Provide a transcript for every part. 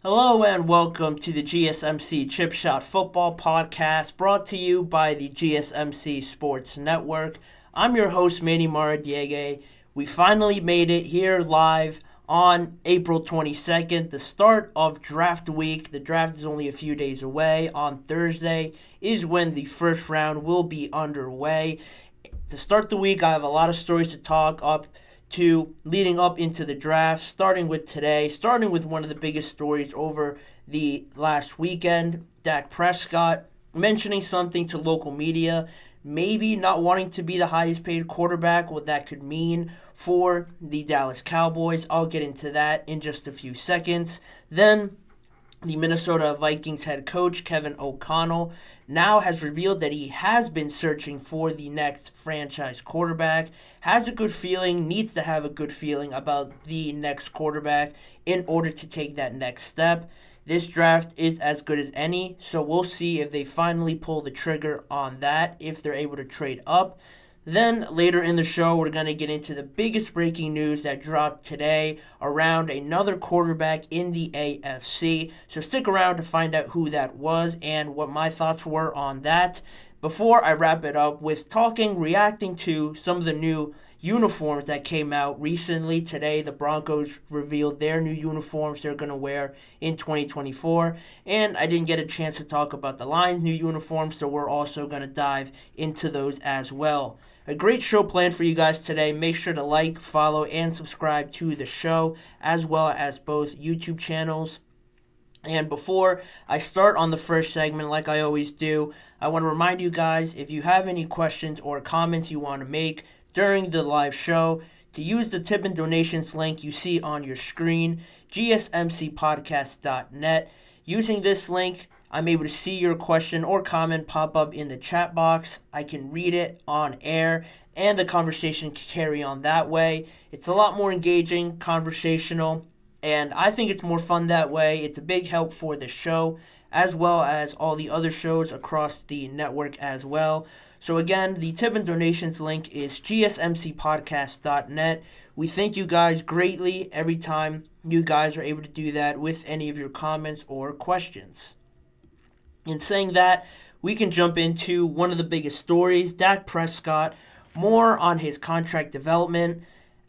Hello and welcome to the GSMC Chip Shot Football Podcast brought to you by the GSMC Sports Network. I'm your host, Manny Maradiege. We finally made it here live on April 22nd, the start of draft week. The draft is only a few days away. On Thursday is when the first round will be underway. To start the week, I have a lot of stories to talk up to leading up into the draft, starting with today, starting with one of the biggest stories over the last weekend, Dak Prescott mentioning something to local media, maybe not wanting to be the highest paid quarterback, what that could mean for the Dallas Cowboys. I'll get into that in just a few seconds. Then the Minnesota Vikings head coach, Kevin O'Connell, now has revealed that he has been searching for the next franchise quarterback, has a good feeling, needs to have a good feeling about the next quarterback in order to take that next step. This draft is as good as any, so we'll see if they finally pull the trigger on that, if they're able to trade up. Then later in the show, we're going to get into the biggest breaking news that dropped today around another quarterback in the AFC. So stick around to find out who that was and what my thoughts were on that. Before I wrap it up with reacting to some of the new uniforms that came out recently. Today, the Broncos revealed their new uniforms they're going to wear in 2024. And I didn't get a chance to talk about the Lions' new uniforms, so we're also going to dive into those as well. A great show planned for you guys today. Make sure to like, follow, and subscribe to the show, as well as both YouTube channels. And before I start on the first segment, like I always do, I want to remind you guys, if you have any questions or comments you want to make during the live show, to use the tip and donations link you see on your screen, GSMCPodcast.net. Using this link, I'm able to see your question or comment pop up in the chat box. I can read it on air, and the conversation can carry on that way. It's a lot more engaging, conversational, and I think it's more fun that way. It's a big help for the show, as well as all the other shows across the network as well. So again, the tip and donations link is GSMCPodcast.net. We thank you guys greatly every time you guys are able to do that with any of your comments or questions. In saying that, we can jump into one of the biggest stories, Dak Prescott, more on his contract development.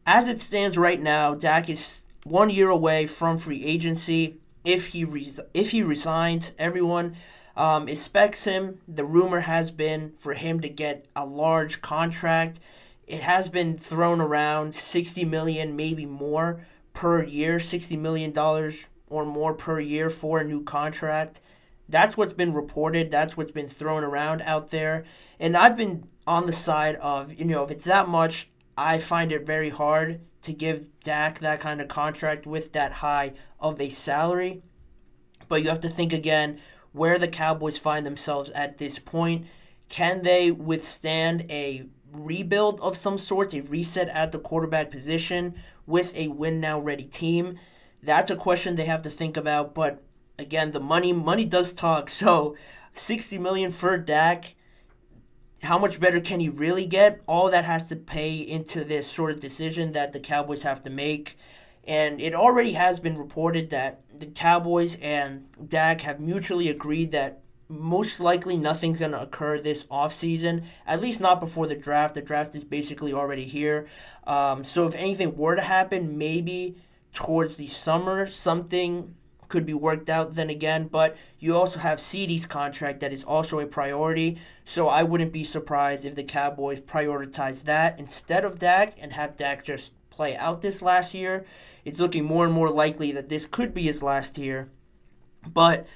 As it stands right now, Dak is 1 year away from free agency. If he resigns, everyone expects him. The rumor has been for him to get a large contract. It has been thrown around $60 million, maybe more per year, $60 million or more per year for a new contract. That's what's been reported. That's what's been thrown around out there. And I've been on the side of, if it's that much, I find it very hard to give Dak that kind of contract with that high of a salary. But you have to think again where the Cowboys find themselves at this point. Can they withstand a rebuild of some sort, a reset at the quarterback position with a win-now-ready team? That's a question they have to think about, but again, the money does talk. So $60 million for Dak, how much better can he really get? All that has to pay into this sort of decision that the Cowboys have to make. And it already has been reported that the Cowboys and Dak have mutually agreed that most likely nothing's going to occur this offseason, at least not before the draft. The draft is basically already here. So if anything were to happen, maybe towards the summer, something could be worked out then again, but you also have CeeDee's contract that is also a priority, so I wouldn't be surprised if the Cowboys prioritize that instead of Dak and have Dak just play out this last year. It's looking more and more likely that this could be his last year. But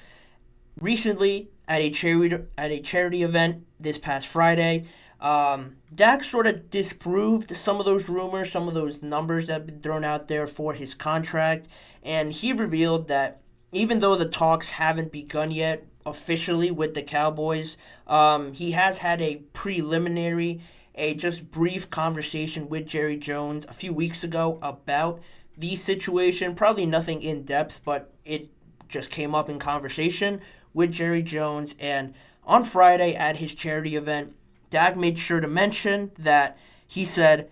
recently, at a charity event this past Friday, Dak sort of disproved some of those rumors, some of those numbers that have been thrown out there for his contract, and he revealed that even though the talks haven't begun yet officially with the Cowboys, he has had a preliminary, a just brief conversation with Jerry Jones a few weeks ago about the situation. Probably nothing in depth, but it just came up in conversation with Jerry Jones. And on Friday at his charity event, Dak made sure to mention that he said,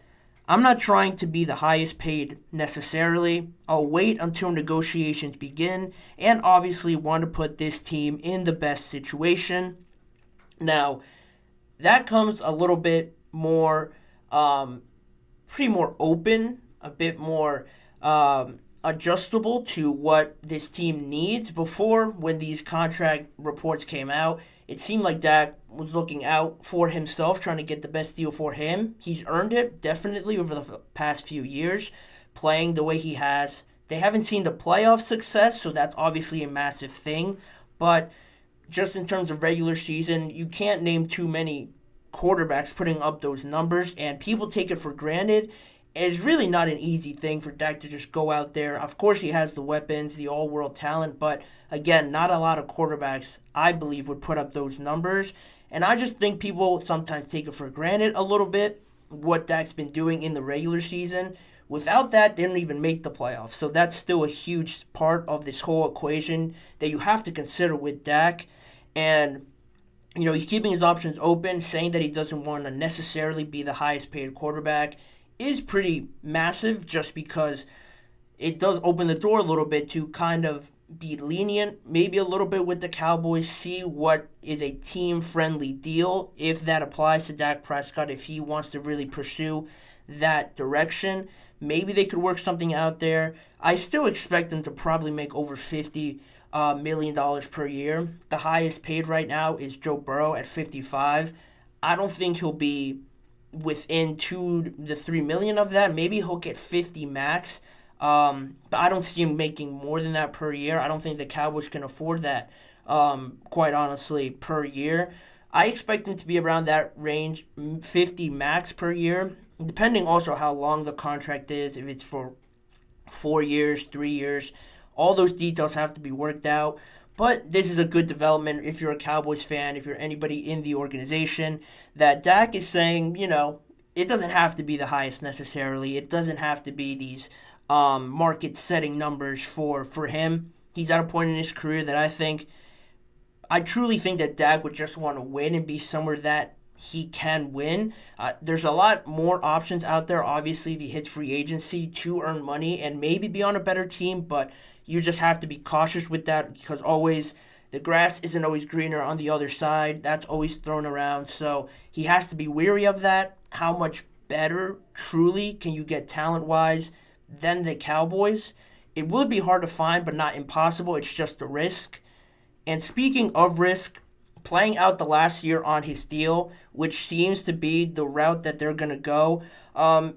I'm not trying to be the highest paid necessarily. I'll wait until negotiations begin and obviously want to put this team in the best situation. Now, that comes a little bit more, pretty more open, a bit more adjustable to what this team needs. Before, when these contract reports came out, it seemed like Dak was looking out for himself, trying to get the best deal for him. He's earned it, definitely, over the past few years, playing the way he has. They haven't seen the playoff success, so that's obviously a massive thing. But just in terms of regular season, you can't name too many quarterbacks putting up those numbers, and people take it for granted. It's really not an easy thing for Dak to just go out there. Of course, he has the weapons, the all-world talent, but again, not a lot of quarterbacks, I believe, would put up those numbers. And I just think people sometimes take it for granted a little bit, what Dak's been doing in the regular season. Without that, they didn't even make the playoffs. So that's still a huge part of this whole equation that you have to consider with Dak. And, he's keeping his options open, saying that he doesn't want to necessarily be the highest paid quarterback is pretty massive, just because it does open the door a little bit to kind of be lenient, maybe a little bit with the Cowboys, see what is a team-friendly deal, if that applies to Dak Prescott, if he wants to really pursue that direction. Maybe they could work something out there. I still expect them to probably make over $50 million per year. The highest paid right now is Joe Burrow at 55. I don't think he'll be within 2 to 3 million of that. Maybe he'll get 50 max. But I don't see him making more than that per year. I don't think the Cowboys can afford that, quite honestly, per year. I expect him to be around that range, 50 max per year, depending also how long the contract is, if it's for 4 years, 3 years. All those details have to be worked out. But this is a good development if you're a Cowboys fan, if you're anybody in the organization, that Dak is saying, it doesn't have to be the highest necessarily. It doesn't have to be these market-setting numbers for him. He's at a point in his career that I truly think that Dak would just want to win and be somewhere that he can win. There's a lot more options out there, obviously, if he hits free agency to earn money and maybe be on a better team, but you just have to be cautious with that, because always the grass isn't always greener on the other side. That's always thrown around, so he has to be wary of that. How much better, truly, can you get talent-wise than the Cowboys? It would be hard to find, but not impossible. It's just a risk. And speaking of risk, playing out the last year on his deal, which seems to be the route that they're going to go,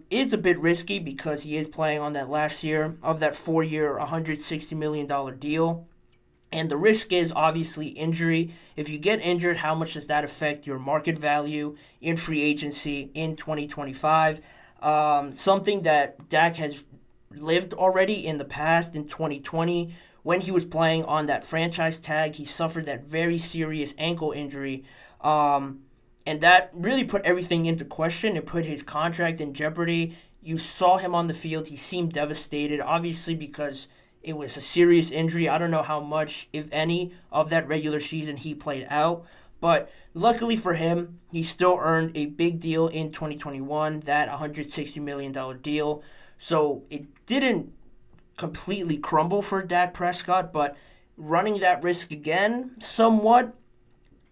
is a bit risky, because he is playing on that last year of that 4-year, $160 million deal. And the risk is obviously injury. If you get injured, how much does that affect your market value in free agency in 2025? Something that Dak has lived already in the past in 2020. When he was playing on that franchise tag, he suffered that very serious ankle injury. And that really put everything into question. It put his contract in jeopardy. You saw him on the field. He seemed devastated, obviously, because it was a serious injury. I don't know how much, if any, of that regular season he played out. But luckily for him, he still earned a big deal in 2021, that $160 million deal. So it didn't completely crumble for Dak Prescott, but running that risk again somewhat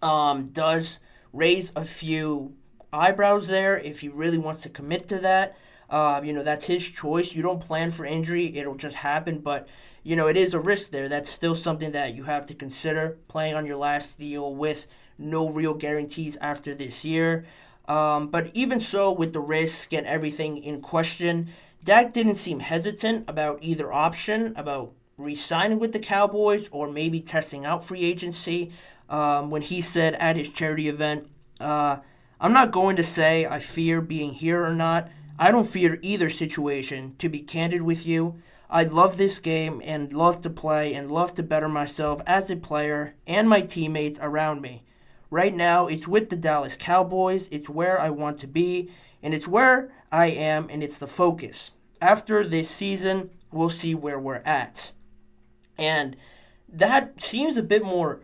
does raise a few eyebrows there. If he really wants to commit to that, that's his choice. You don't plan for injury, it'll just happen, but it is a risk there. That's still something that you have to consider, playing on your last deal with no real guarantees after this year. But even so, with the risk and everything in question, Dak didn't seem hesitant about either option, about re-signing with the Cowboys or maybe testing out free agency. When he said at his charity event, I'm not going to say I fear being here or not. I don't fear either situation, to be candid with you. I love this game and love to play and love to better myself as a player and my teammates around me. Right now, it's with the Dallas Cowboys. It's where I want to be, and it's where I am, and it's the focus. After this season, we'll see where we're at. And that seems a bit more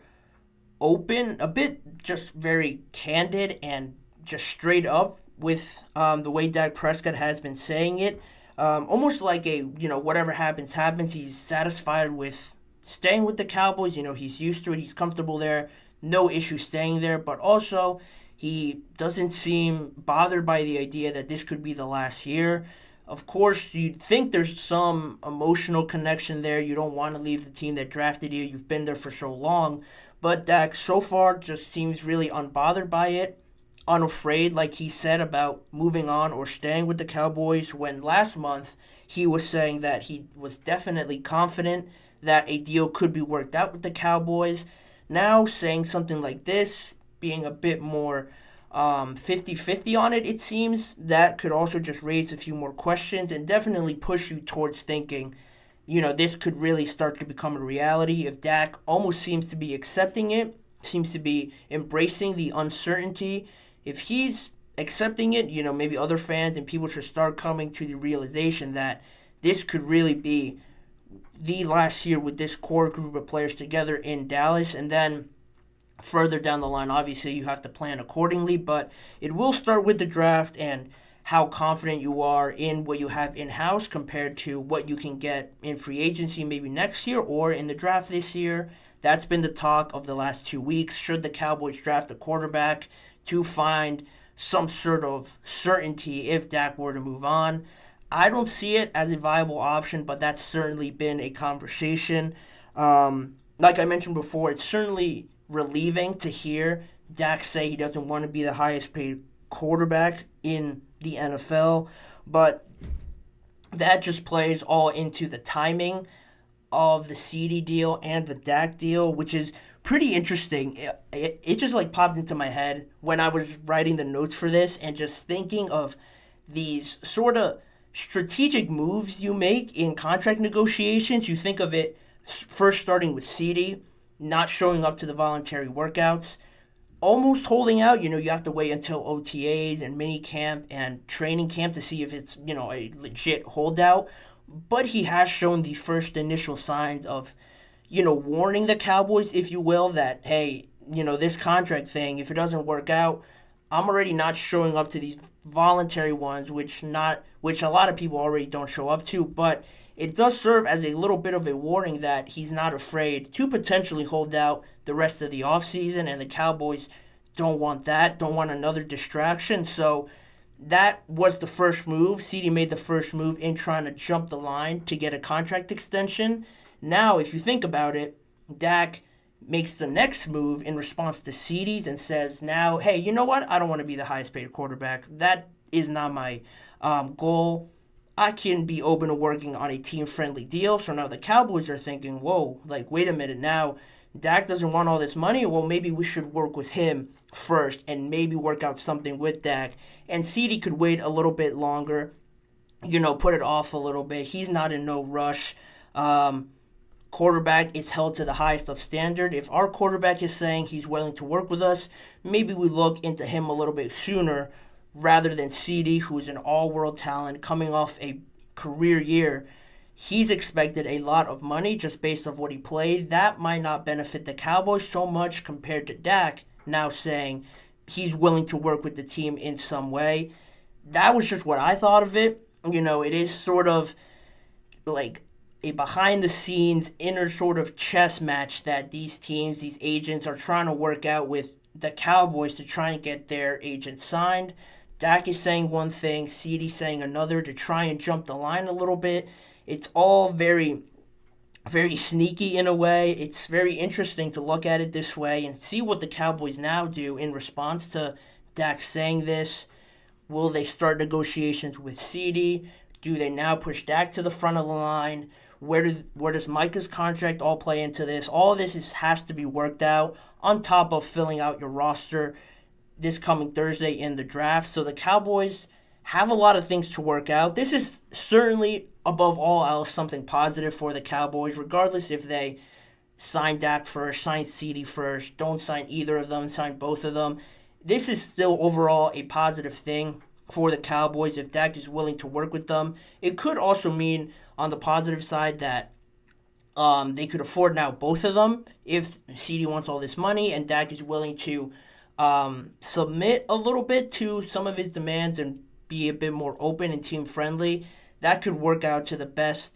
open, a bit just very candid and just straight up with the way Dak Prescott has been saying it. Almost like whatever happens, happens. He's satisfied with staying with the Cowboys. He's used to it. He's comfortable there. No issue staying there. But also, he doesn't seem bothered by the idea that this could be the last year. Of course, you'd think there's some emotional connection there. You don't want to leave the team that drafted you. You've been there for so long. But Dak so far just seems really unbothered by it, unafraid, like he said, about moving on or staying with the Cowboys, when last month he was saying that he was definitely confident that a deal could be worked out with the Cowboys. Now saying something like this, being a bit more 50-50 on it, it seems, that could also just raise a few more questions and definitely push you towards thinking, this could really start to become a reality if Dak almost seems to be accepting it, seems to be embracing the uncertainty. If he's accepting it, maybe other fans and people should start coming to the realization that this could really be the last year with this core group of players together in Dallas. And then further down the line, obviously, you have to plan accordingly, but it will start with the draft and how confident you are in what you have in-house compared to what you can get in free agency maybe next year or in the draft this year. That's been the talk of the last 2 weeks. Should the Cowboys draft a quarterback to find some sort of certainty if Dak were to move on? I don't see it as a viable option, but that's certainly been a conversation. Like I mentioned before, it's certainly relieving to hear Dak say he doesn't want to be the highest paid quarterback in the NFL, but that just plays all into the timing of the CD deal and the Dak deal, which is pretty interesting. It just popped into my head when I was writing the notes for this and just thinking of these sort of strategic moves you make in contract negotiations. You think of it first starting with CD not showing up to the voluntary workouts, almost holding out. You have to wait until OTAs and mini camp and training camp to see if it's, a legit holdout. But he has shown the first initial signs of, warning the Cowboys, if you will, that, hey, this contract thing, if it doesn't work out, I'm already not showing up to these voluntary ones, which a lot of people already don't show up to, but it does serve as a little bit of a warning that he's not afraid to potentially hold out the rest of the offseason, and the Cowboys don't want that, don't want another distraction. So that was the first move. CD made the first move in trying to jump the line to get a contract extension. Now, if you think about it, Dak makes the next move in response to CD's and says now, hey, you know what? I don't want to be the highest paid quarterback. That is not my goal. I can be open to working on a team-friendly deal. So now the Cowboys are thinking, whoa, wait a minute, now Dak doesn't want all this money. Well, maybe we should work with him first and maybe work out something with Dak. And CD could wait a little bit longer, put it off a little bit. He's not in no rush. Quarterback is held to the highest of standard. If our quarterback is saying he's willing to work with us, maybe we look into him a little bit sooner rather than CD, who's an all-world talent coming off a career year. He's expected a lot of money just based off what he played. That might not benefit the Cowboys so much compared to Dak now saying he's willing to work with the team in some way. That was just what I thought of it. It is sort of like a behind-the-scenes inner sort of chess match that these teams, these agents are trying to work out with the Cowboys to try and get their agent signed. Dak is saying one thing, CD saying another to try and jump the line a little bit. It's all very, very sneaky in a way. It's very interesting to look at it this way and see what the Cowboys now do in response to Dak saying this. Will they start negotiations with CD? Do they now push Dak to the front of the line? Where does Micah's contract all play into this? All of this has to be worked out on top of filling out your roster this coming Thursday in the draft. So the Cowboys have a lot of things to work out. This is certainly, above all else, something positive for the Cowboys, regardless if they sign Dak first, sign CD first, don't sign either of them, sign both of them. This is still overall a positive thing for the Cowboys if Dak is willing to work with them. It could also mean, on the positive side, that they could afford now both of them if CD wants all this money and Dak is willing to submit a little bit to some of his demands and be a bit more open and team friendly, that could work out to the best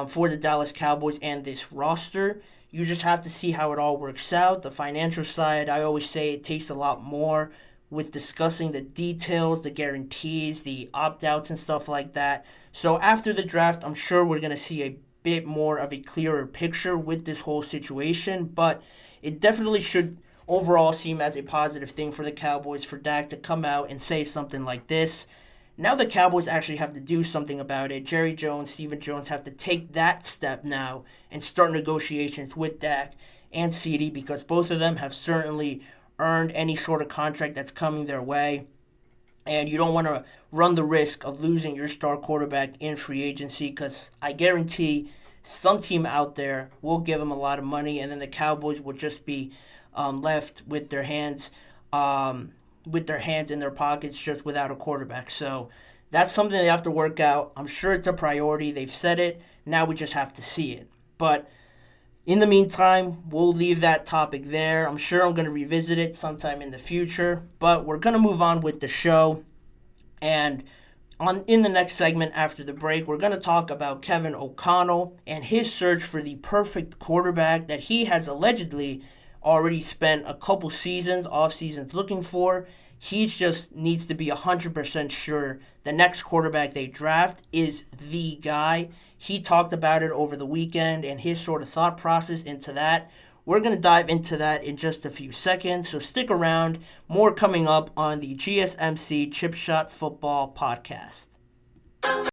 for the Dallas Cowboys and this roster. You just have to see how it all works out. The financial side, I always say it takes a lot more with discussing the details, the guarantees, the opt-outs and stuff like that. So after the draft, I'm sure we're going to see a bit more of a clearer picture with this whole situation, but it definitely should overall seem as a positive thing for the Cowboys for Dak to come out and say something like this. Now the Cowboys actually have to do something about it. Jerry Jones, Stephen Jones have to take that step now and start negotiations with Dak and CeeDee, because both of them have certainly earned any sort of contract that's coming their way. And you don't want to run the risk of losing your star quarterback in free agency, because I guarantee some team out there will give him a lot of money, and then the Cowboys will just be left with their hands in their pockets, just without a quarterback. So that's something they have to work out. I'm sure it's a priority. They've said it. Now we just have to see it. But in the meantime, we'll leave that topic there. I'm sure I'm going to revisit it sometime in the future. But we're going to move on with the show. And in the next segment after the break, we're going to talk about Kevin O'Connell and his search for the perfect quarterback that he has allegedly already spent a couple off seasons looking for. He just needs to be 100% sure the next quarterback they draft is the guy. He talked about it over the weekend and his sort of thought process into that. We're going to dive into that in just a few seconds, so stick around. More coming up on the GSMC Chip Shot Football Podcast.